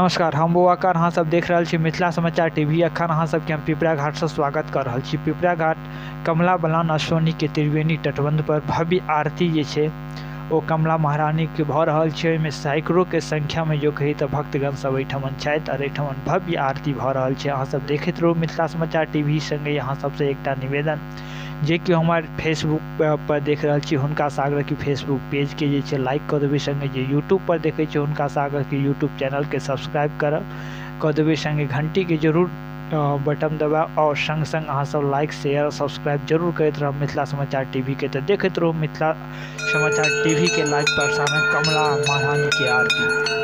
नमस्कार, हम बुआकर अहाँ सब देख रहल छी मिथिला समाचार टीवी। अखन अहाँ सबके हम पिपरा घाट से स्वागत कर रहल छी। पिपरा घाट कमला बलान अश्वनी के त्रिवेणी तटबंध पर भव्य आरती जे छै ओ कमला महारानी के भऽ रहल छै। ओहिमे सैकड़ों के संख्या में जो कही तऽ भक्तगण सब एहिठमन छथि और एहिठमन भव्य आरती भऽ रहल छै। अहाँ सब देखैत रहू मिथिला समाचार टीवी। संगे अहाँ सबसे एकटा निवेदन जे कि हमार फेसबुक पर देख रहल छी हुनका से आग्रह कि फेसबुक पेज के जे छै लाइक कऽ देबै। संगे जे यूट्यूब पर देखै छै हुनका से आग्रह कि यूट्यूब चैनल के सब्सक्राइब कऽ देबै। संगे घंटी के जरूर बटन दबाओ और संग संग अहाँ सब लाइक शेयर और सब्सक्राइब जरूर करैत रहब मिथिला समाचार टीवी के। तो देखैत रहू मिथिला समाचार टीवी के लाइव प्रसारण कमला महारानी के आरती।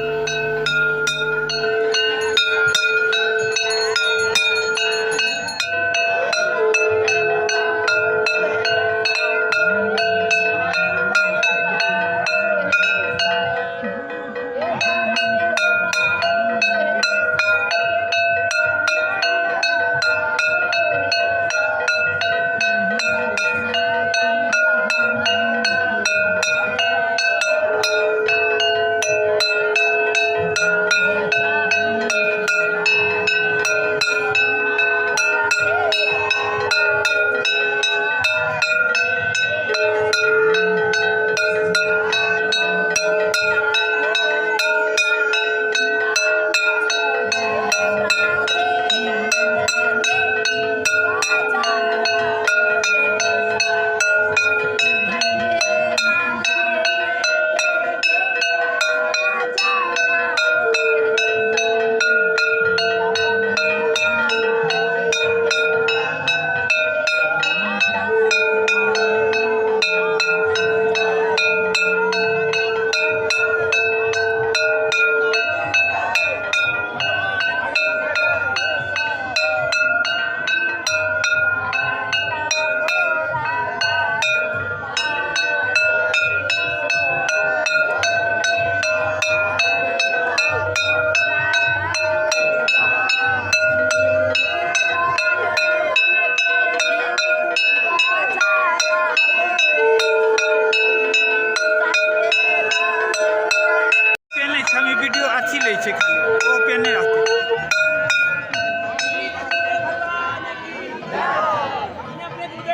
वीडियो अच्छी ले छे खाली ओ पेने रहते।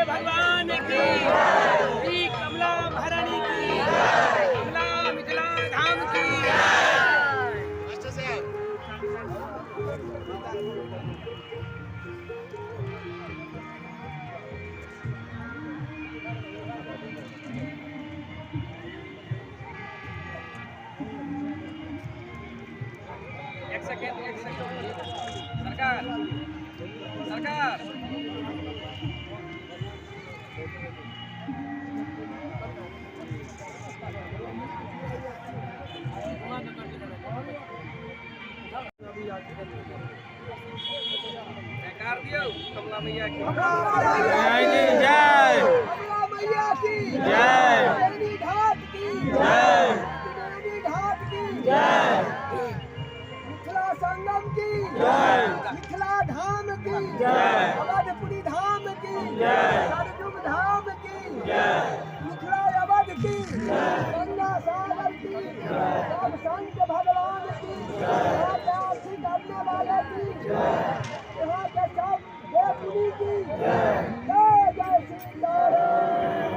भगवान की कमला महारानी की कमला मिथिला धाम की एक सेकंड सरकार दियो कमला मैया की जय, कमला मैया की जय, त्रिवेणी घाट की जय, त्रिवेणी घाट की जय, मिथिला संगम की जय, मिथिला धाम की जय, अवधपुरी धाम की जय, सरजुग धाम की जय, मिथिला अवध की जय, गंगा सागर की जय, सब संत भगवान की जय, आरती करने वाले की जय, यहाँ के सब देवनी की जय, जय जय सीताराम।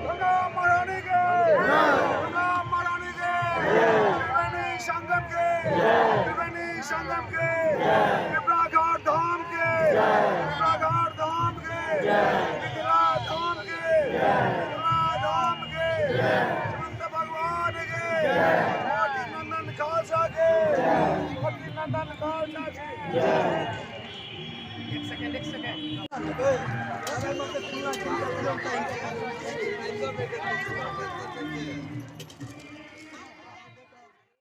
गंगा महारानी के गंगा महारानी के त्रिवेणी संगम के त्रिवेणी संगम के पिपरा घाट धाम के पिपरा घाट धाम के मिथिला धाम के मिथिला धाम के संत भगवान के मोती नंदन खालसा के मोती नंदन खालसा के। एक सेकंड